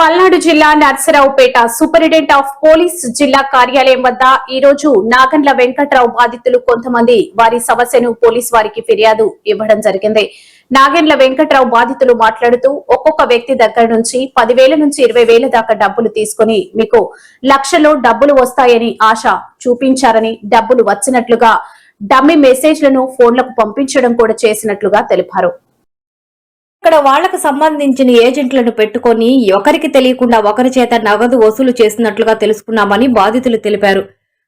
పల్నాడు జిల్లా Narasaraopet superintendent of police జిల్లా కార్యాలయం వద్ద ఈ రోజు నాగండ్ల వెంకట్రావు బాధితులు కొంతమంది వారి సమస్యను పోలీస్ వారికి ఫిర్యాదు ఇవ్వడం జరిగింది. నాగండ్ల వెంకట్రావు బాధితులు మాట్లాడుతూ ఒక్కొక్క వ్యక్తి దగ్గర నుంచి 10,000 నుంచి 20,000 దాకా డబ్బులు తీసుకుని మీకు లక్షలో డబ్బులు వస్తాయని ఆశ చూపించారని, డబ్బులు వచ్చినట్లుగా డమ్మీ మెసేజ్లను ఫోన్లకు పంపించడం కూడా చేసినట్లుగా తెలిపారు. ఇక్కడ వాళ్లకు సంబంధించిన ఏజెంట్లను పెట్టుకుని ఒకరికి తెలియకుండా ఒకరి చేత నగదు వసూలు చేసినట్లుగా తెలుసుకున్నామని బాధితులు తెలిపారు.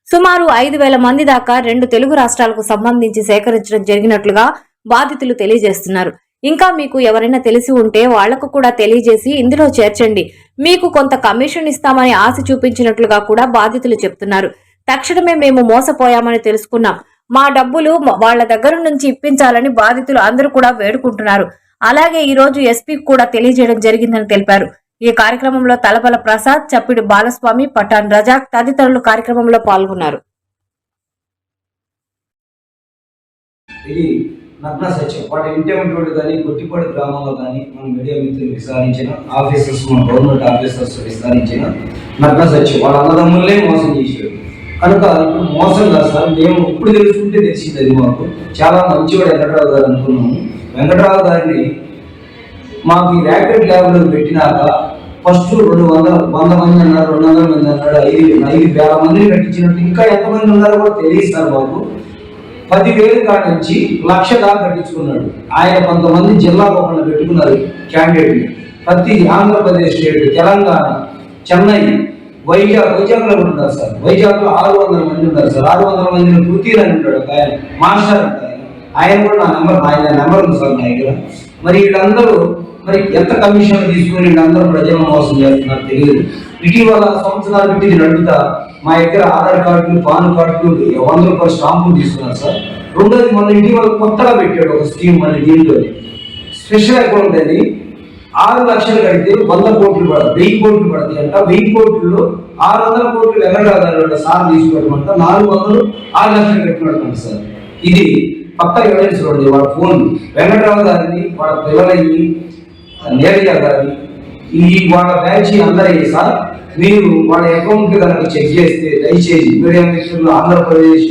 సుమారు 5,000 మంది దాకా 2 తెలుగు రాష్ట్రాలకు సంబంధించి సేకరించడం జరిగినట్లుగా బాధితులు తెలియజేస్తున్నారు. ఇంకా మీకు ఎవరైనా తెలిసి ఉంటే వాళ్లకు కూడా తెలియజేసి ఇందులో చేర్చండి, మీకు కొంత కమిషన్ ఇస్తామని ఆశ చూపించినట్లుగా కూడా బాధితులు చెప్తున్నారు. తక్షణమే మేము మోసపోయామని తెలుసుకున్నాం, మా డబ్బులు వాళ్ల దగ్గర నుంచి ఇప్పించాలని బాధితులు అందరూ కూడా వేడుకుంటున్నారు. అలాగే ఈ రోజు ఎస్పీ కూడా తెలియజేయడం జరిగిందని తెలిపారు. ఈ కార్యక్రమంలో తలపల ప్రసాద్, చప్పిడి బాలస్వామి, పఠాన్ రజాక్ తదితరులు కార్యక్రమంలో పాల్గొన్నారు. ఇది నగ్న సత్యం. వాటి ఇంటర్మీడియట్ కానీ గుట్టిపాడు గ్రామంలో కానీ మన మీడియా మిత్రులు విచారించిన ఆఫీసర్స్, మన గవర్నమెంట్ ఆఫీసర్స్ విచారించిన నగ్న సత్యం. వాళ్ళ అన్నదమ్ములనే మోసం చేశారు కనుక ఇప్పుడు మోసం కాదు సార్, మేము ఇప్పుడు తెలుసుకుంటే తెలిసింది. అది మాకు చాలా మంచివాడు వెంకటరావు గారు అనుకున్నాము. వెంకటరావు గారిని మాకు ఈ ర్యాపిడ్ ల్యాబ్లో పెట్టినాక ఫస్ట్ 100 మంది అన్నారు, 200 మంది అన్నాడు, 5,000 మందిని కట్టించినట్టు ఇంకా ఎంతమంది ఉన్నారో కూడా తెలియదు సార్ మాకు. 10,000 కాడ నుంచి 1,00,000 దాకా కట్టించుకున్నాడు. ఆయన కొంతమంది జిల్లాకు ఒకళ్ళు పెట్టుకున్నారు క్యాండిడేట్ని. ప్రతి ఆంధ్రప్రదేశ్ స్టేట్, తెలంగాణ, చెన్నై, వైజాగ్లో ఉన్నారు సార్. వైజాగ్లో 600 మంది ఉన్నారు సార్. 600 మందిని పూర్తిగా ఉంటాడు ఆయన, మాస్టర్ అంట ఆయన కూడా ఆయన నెంబర్ ఉంది సార్ నా దగ్గర. మరి వీళ్ళందరూ మరి ఎంత కమిషన్ తీసుకుని వీళ్ళందరూ ప్రజలను మోసం చేస్తున్నారు తెలియదు. ఇటీవల సంవత్సరాలు పెట్టి నడుపుతా మా దగ్గర ఆధార్ కార్డులు, పాన్ కార్డులు 100 రూపాయల స్టాంపులు తీసుకున్నారు సార్. రెండోది మన ఇటీవల కొత్తగా పెట్టాడు ఒక స్కీమ్, మళ్ళీ దీంట్లో స్పెషల్ అకౌంట్ అది 6 లక్షలు కడితే 100 కోట్లు పడతాయి, 1000 కోట్లు పడతాయి అంట. 1000 కోట్లలో 600 కోట్లు వెంకటరావు సార్ తీసుకోవడం 400 6 లక్షలు కట్టినట్టు సార్. ఇది పక్క ఎవిడెన్స్ ఉంది. వాళ్ళ ఫోన్ వెంకటరావు గారిని, వాళ్ళ పిల్లలయ్యి, నేరయ్య గారిని, ఈ వాళ్ళ బ్యాచ్ అందరయ్యి సార్. మీరు వాళ్ళ అకౌంట్ కనుక చెక్ చేస్తే దయచేసి మీడియా మిత్రులు, ఆంధ్రప్రదేశ్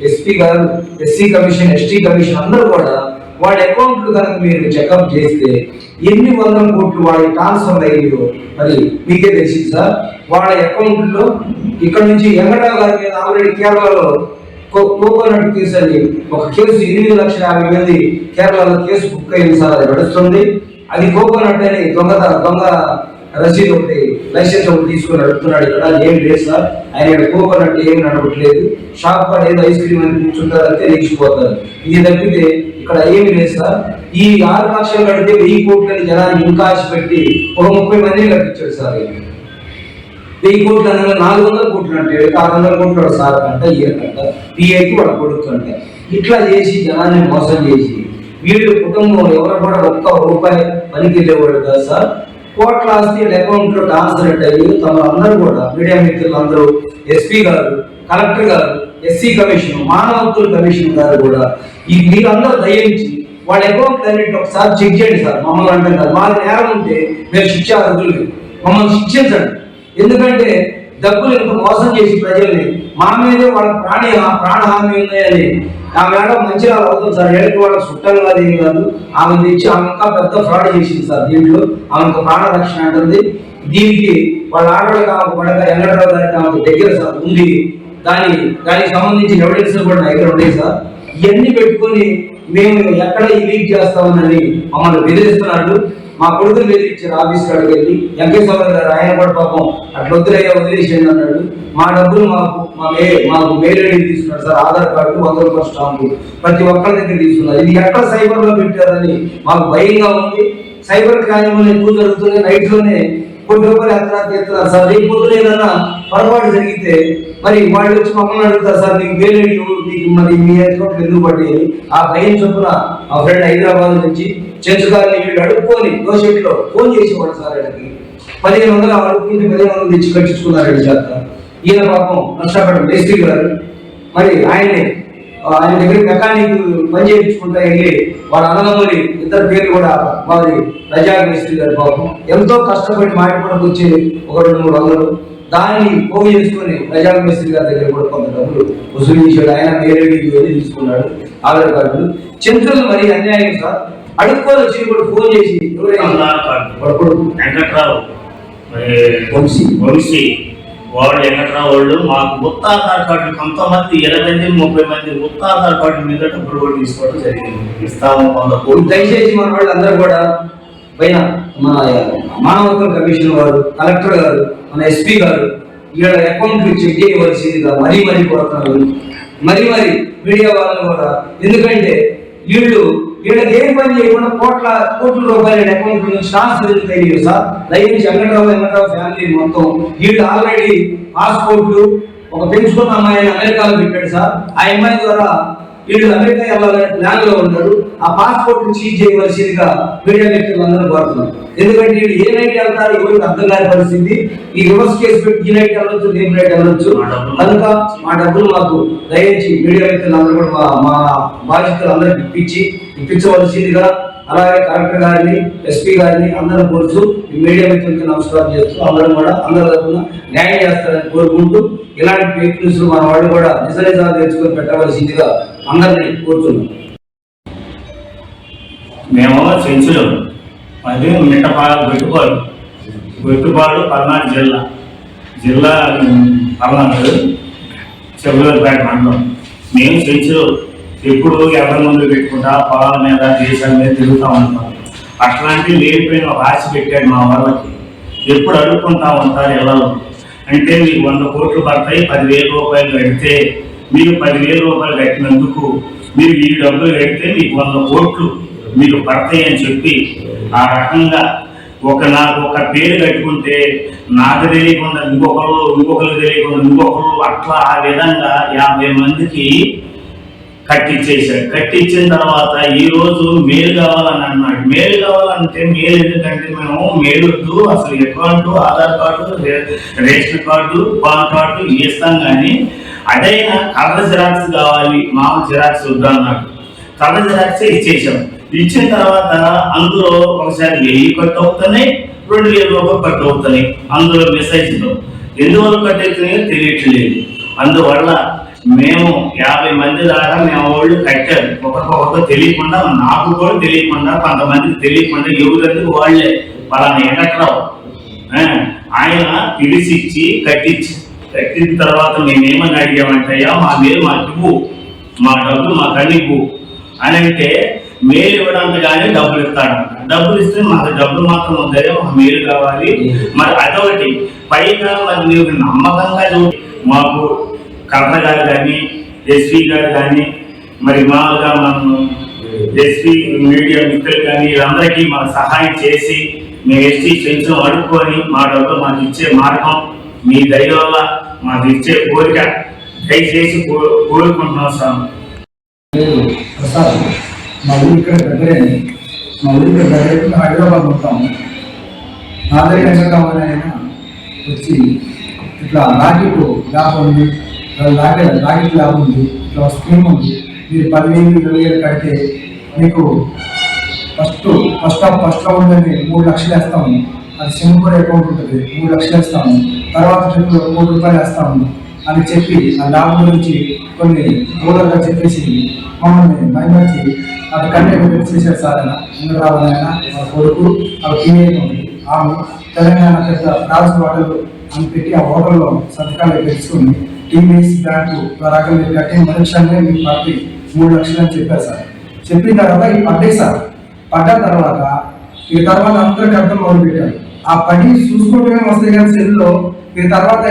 ఎస్పీ గారు, ఎస్సీ కమిషన్, ఎస్టీ కమిషన్ అందరూ కూడా వాళ్ళ అకౌంట్లు కనుక మీరు చెకప్ చేస్తే ఎన్ని 100 కోట్లు వాళ్ళ ట్రాన్స్ఫర్ అయ్యాయో మరి మీకే తెలిసింది సార్. వాళ్ళ అకౌంట్లో ఇక్కడ నుంచి వెంకటరావు గారి మీద ఆల్రెడీ కేరళలో కోకోనట్ కేసు అని ఒక కేసు 8,50,000 కేరళలో కేసు బుక్ అయింది సార్. అది నడుస్తుంది. అది కోకోనట్ అని దొంగ రసీదు ఒకటి, లైసెన్స్ ఒకటి తీసుకుని నడుపుతున్నాడు. ఇక్కడ ఏం లేదు సార్. ఆయన కోకోనట్ ఏమి నడపట్లేదు. షాప్ కార్డ్ ఏదో ఐస్ క్రీమ్ అని కూర్చుంటారు, అంతే లేచిపోతారు. ఇది తప్పితే ఇక్కడ ఏమి లేదు సార్. ఈ 6 లక్షలు కడితే 1000 కోట్లని జనానికి ఇంకా ఆశ పెట్టి ఒక 30 మందిని కట్టించాడు సార్. 1000 కోట్లు అనగా 400 కోట్లు అంటే 600 కోట్లు సార్ కంట, ఈయనకంట, పిఐకి వాళ్ళ కొడుకు అంట. ఇట్లా చేసి జనాన్ని మోసం చేసి వీళ్ళు కుటుంబం ఎవరు కూడా ఒక్క రూపాయి పనికి వెళ్ళేవాడు కాదు సార్. కోట్ల ఆస్తి అకౌంట్ లో ట్రాన్స్ఫర్ అయ్యి తమ అందరూ కూడా మీడియా మిత్రులు అందరూ, ఎస్పీ గారు, కలెక్టర్ గారు, ఎస్సీ కమిషన్, మానవ హక్కుల కమిషన్ గారు కూడా ఈ మీరందరూ దయించి వాళ్ళ అకౌంట్ అన్నింటి ఒకసారి చెక్ చేయండి సార్. మమ్మల్ని అంటే కాదు, మాది నేరం ఉంటే మేము శిక్ష అర్హులు, మమ్మల్ని శిక్షించండి. ఎందుకంటే డబ్బులు ఇంత మోసం చేసి ప్రజల్ని మా మీదే వాళ్ళ ప్రాణహాని ఉన్నాయని ఆ మేడం మంచిగా అవుతుంది సార్. ఏళ్ళకి వాళ్ళకి చుట్టాలు కాదు, ఏం కాదు. ఆమె తెచ్చి ఆమె ఇంకా పెద్ద ఫ్రాడ్ చేసింది సార్. దీంట్లో ఆమెకు ప్రాణ రక్షణ అంటుంది. దీనికి వాళ్ళ ఆడవాళ్ళకి ఆమెకు పడక వెంకటరావు గారికి ఆమెకు దగ్గర సార్ ఉంది. దానికి సంబంధించిన ఎవిడెన్స్ కూడా నా దగ్గర ఉన్నాయి సార్. ఇవన్నీ పెట్టుకొని మేము ఎక్కడ ఈ లీక్ చేస్తామని మమ్మల్ని బెదిరిస్తున్నాడు. మా కొడుకులు బెదిరించారు ఆఫీస్ కాడికి వెళ్ళి. వెంకటేశ్వర గారు ఆయన కూడా పాపం అట్లా వద్దులయ్యా వదిలేసేయండి అన్నాడు. మా డబ్బులు మాకు మెయిల్ ఐడి తీసుకున్నారు సార్. ఆధార్ కార్డు, 100 రూపాయల స్టాంపు ప్రతి ఒక్కరి దగ్గర తీసుకున్నారు. ఇది ఎక్కడ సైబర్ లో పెట్టారని మాకు భయంగా ఉంది. సైబర్ క్రైమ్ ఎక్కువ జరుగుతుంది. నైట్ లోనే కోటి రూపాయలు ఎత్తున్నారు సార్. రేపు పొద్దున ఏదన్నా పొరపాటు జరిగితే మరి వాళ్ళు వచ్చి మమ్మల్ని అడుగుతారు సార్, మీకు మెయిల్ ఐడి మీకు మరి మీ అకౌంట్ ఎందుకు పడ్డాయి. ఆ భయం చొప్పున మా ఫ్రెండ్ హైదరాబాద్ నుంచి చెంచుగారిని వీళ్ళు అడుక్కొని దోషెట్లో ఫోన్ చేసేవాడు సార్. ఆయనకి 1,500 అడుక్కుంటే 1,500 తెచ్చి కట్టించుకున్నారు చేత. ఈయన పాపం నష్టపడ్డ మేస్త్రి గారు మరి ఆయనే ఆయన దగ్గర మెకానిక్ పని చేయించుకుంటా వెళ్ళి వాళ్ళ అన్నదమ్ములి ఇద్దరు పేర్లు కూడా వారి రజాక్ మిస్త్రీ గారి పాపం ఎంతో కష్టపడి మాట్లాడడానికి వచ్చి ఒక 200-300 దాన్ని పోగు చేసుకుని రజాక్ మిస్త్రీ గారి దగ్గర కూడా కొంత డబ్బులు వసూలు చేశాడు. ఆయన వేరే వెళ్ళి తీసుకున్నాడు ఆధార్ కార్డులు. చంద్రులు మరి అన్యాయం సార్. అడుక్కొని వచ్చి కూడా ఫోన్ చేసి వెంకట్రావు వంశీ వాళ్ళు వెంకట్రావు వాళ్ళు మాకు ఉత్త ఆధార్ కార్డు కొంతమంది 20-30 మంది ఉత్త ఆధార్ కార్డు మీద డబ్బులు కూడా తీసుకోవడం జరిగింది. ఇస్తాము దయచేసి మన వాళ్ళు అందరూ కూడా పైన మన మానవ హక్కుల కమిషన్ వారు, కలెక్టర్ గారు, మన ఎస్పీ గారు వీళ్ళ అకౌంట్లు చెక్ చేయవలసిందిగా మరీ కోరుతున్నారు. మరి మీడియా వాళ్ళు కూడా, ఎందుకంటే వీళ్ళకి ఏం పని చేయకుండా కోట్ల రూపాయల అకౌంట్ నుంచి ట్రాన్స్ఫర్ తెలియదు సార్. దయచేసి వెంకట్రావు ఫ్యామిలీ మొత్తం వీళ్ళు ఆల్రెడీ పాస్పోర్ట్లు ఒక పెంచుకున్న అమ్మాయిని అమెరికాలో పెట్టాడు సార్. ఆ అమ్మాయి ద్వారా వీళ్ళు అమెరికా వెళ్ళాలనే ప్లాన్ లో ఉన్నారు. ఆ పాస్పోర్ట్ సీజ్ చేయవలసిందిగా మీడియా వ్యక్తులందరూ కోరుతున్నారు. ఎందుకంటే వీళ్ళు ఏ నైట్ వెళ్తారు ఎవరికి అర్థం కాని పరిస్థితి. ఈ రివర్స్ కేసు పెట్టి ఈ నైట్ వెళ్ళొచ్చు, రేపు నైట్ వెళ్ళొచ్చు. కనుక మా డబ్బులు మాకు దయచేసి మీడియా వ్యక్తులందరూ కూడా మా బాధ్యతలందరికీ ఇప్పించవలసిందిగా, అలాగే కలెక్టర్ గారిని, ఎస్పీ గారిని అందరూ కోరుతూ ఈ మీడియా వ్యక్తులకి నమస్కారం చేస్తూ అందరం కూడా అందరి తరఫున న్యాయం చేస్తారని కోరుకుంటూ ఇలాంటి ఫేక్ న్యూస్ మన వాళ్ళు కూడా నిజాలు తెలుసుకొని పెట్టవలసిందిగా అందరినీ కోరుతున్నాం. మేము చెంచులు అది మిట్టపాడు గొట్టుపాడు పల్నాడు జిల్లా పల్నాడు చెవులపేట మండలం. మేము చెంచులు ఎప్పుడు ఎవరి ముందు పెట్టుకుంటా పొలాల మీద దేశాల మీద తిరుగుతూ ఉంటాం. అట్లాంటి లేకపోయిన ఆశ పెట్టాడు మా వాళ్ళకి. ఎప్పుడు అడుక్కుంటా ఉంటారు ఇళ్ళలో. అంటే మీకు 100 కోట్లు పడతాయి, 10,000 రూపాయలు కడితే మీరు 10,000 రూపాయలు కట్టినందుకు మీరు ఈ డబ్బులు కడితే మీకు 100 కోట్లు మీకు పడతాయి అని చెప్పి ఆ రకంగా నాకు ఒక పేరు కట్టుకుంటే నాకు తెలియకుండా ఇంకొకరు తెలియకుండా అట్లా ఆ విధంగా 50 మందికి కట్టించేశాడు. కట్టించిన తర్వాత ఈ రోజు మేలు కావాలని అన్నాడు. మేలు కావాలంటే మేలు ఎందుకంటే మేము మేలుద్దు అసలు account, Aadhaar card, ration card, pan card ఇస్తాం. కానీ అదైనా కలర్ జిరాక్స్ కావాలి, మామూలు జిరాక్స్ వద్దు అన్నాడు. కలర్ జిరాక్సే ఇచ్చేసాం. ఇచ్చిన తర్వాత అందులో ఒకసారి 1000 కట్ అవుతున్నాయి, 2000 రూపాయలు కట్ అవుతున్నాయి. అందులో మెసేజ్లో ఎందువల్ల కట్ అవుతున్నాయో తెలియట్లేదు. అందువల్ల మేము 50 మంది దాకా మేము వాళ్ళు కట్టారు. ఒకరికొకరు తెలియకుండా, నాకు కూడా తెలియకుండా, కొంతమందికి తెలియకుండా ఎవరికి వాళ్ళే పలానా వెంకట్రావు ఆయన పిలిచిచ్చి కట్టిన తర్వాత మేమేమని అడిగామంటాయా మాకు ఇవ్వు, మా డబ్బులు మాకు అనివ్వు అని అంటే మేలు ఇవ్వడానికి కానీ డబ్బులు ఇస్తాడంట. డబ్బులు ఇస్తే మాకు డబ్బులు మాత్రం ఉందే, మాకు మేలు కావాలి. మరి అదొకటి పైగా మరి నీకు నమ్మకంగా మాకు కలెక్టర్ గారు కానీ, ఎస్పీ గారు కానీ, మరి మామూలుగా మనం ఎస్పీ మీడియా మిత్రులు కానీ వీళ్ళందరికీ మాకు సహాయం చేసి మేము ఎస్టీ పెన్షన్ అడుక్కొని మా డబ్బులు మాకు ఇచ్చే మార్గం మీ దయ వల్ల మాకు ఇచ్చే కోరిక దయచేసి కోరుకుంటున్నాం సార్. మా ఊరి ఇక్కడ దగ్గరే, హైదరాబాద్ ఉంటాము. నా దగ్గర కావాలైనా వచ్చి ఇట్లా రాకెట్ ల్యాబ్ ఉంది, రాకెట్ ల్యాబ్ ఉంది, ఇట్లా స్కీమ్ ఉంది. మీరు 10,000-20,000 కడితే మీకు ఫస్ట్ ఉందని 3 లక్షలు వేస్తాము. అది సింగపూర్ అకౌంట్ ఉంటుంది, 3 లక్షలు వేస్తాము. తర్వాత ట్రిప్లో 3 రూపాయలు వేస్తాము అని చెప్పి ఆ ల్యాబ్ గురించి కొన్ని ఓడర్గా చెప్పేసి మమ్మల్ని మైమర్చి అది కంటే చేశారు సార్. అయినా ఇంద్రరావునైనా మా కొడుకు ఆ టీఏ ఉంది, ఆమె తెలంగాణ పెద్ద రాజు హోటల్ అని పెట్టి ఆ హోటల్లో సంతకాలు పెట్టుకుని టీవీఎస్ బ్యాంకు ద్వారా మీరు కట్టిన మనుషులనే మీకు పట్టి 3 లక్షలు అని చెప్పారు సార్. చెప్పిన తర్వాత ఈ పడ్డాయి సార్. పడ్డ తర్వాత ఈ తర్వాత అందరికి అర్థం మొదలు పెట్టారు. ఆ పని చూసుకోవడమే వస్తాయి కానీ సెల్లో ఈ తర్వాత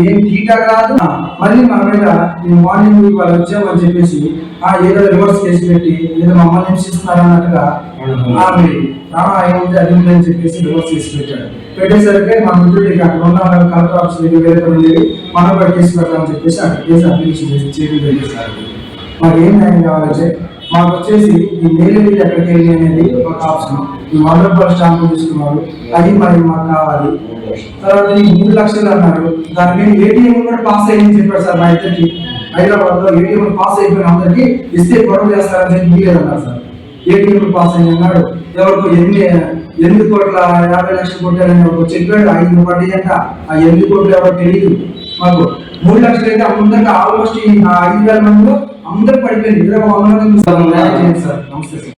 ఏం టీకా కాదు. మళ్ళీ మన మీద ఈ మార్నింగ్ వాళ్ళు వచ్చామని చెప్పేసి ఏదో రివర్స్ కేసు పెట్టి ఏదో మమ్మల్ని హింసిస్తున్నారు అన్నట్టుగా ఏముంది అది ఉంది అని చెప్పేసి రివర్స్ కేసు పెట్టాడు. పెట్టేసరికి మా మిత్రుడికి అక్కడ ఉన్న కలెక్టర్ ఆఫీస్ వేరే ఉండేది, మనం కూడా కేసు పెట్టామని చెప్పేసి అక్కడ కేసు అప్లికేషన్ చేశారు. మాకు ఏం న్యాయం కావాలంటే మాకు వచ్చేసి ఈ మెయిల్ ఐడి ఎక్కడికి వెళ్ళి అనేది ఒక ఆప్షన్. ఈ 100 రూపాయల స్టాంపు తీసుకున్నారు, అది మరి మాకు కావాలి. తర్వాత ఈ 3 లక్షలు అన్నారు, దాని మీద ఏటీఎం కూడా పాస్ అయ్యిందని చెప్పారు సార్ మా ఇద్దరికి. హైదరాబాద్ లో ఏటీఎం పాస్ అయిపోయిన అందరికి ఇస్తే గొడవ చేస్తారని చెప్పి మీరేదన్నారు సార్. ఏటీఎం పాస్ అయ్యి అన్నాడు, ఎవరికి 8,50,00,000 కొట్టారని ఒక చెప్పాడు, 5 పడ్డాయంట. ఆ 8 కోట్లు ఎవరు తెలియదు మాకు. 3 లక్షలు అయితే అందరికి ఆల్మోస్ట్ 5,000 మందిలో అందరికి పడిపోయింది. 100 మంది సార్. నమస్తే సార్.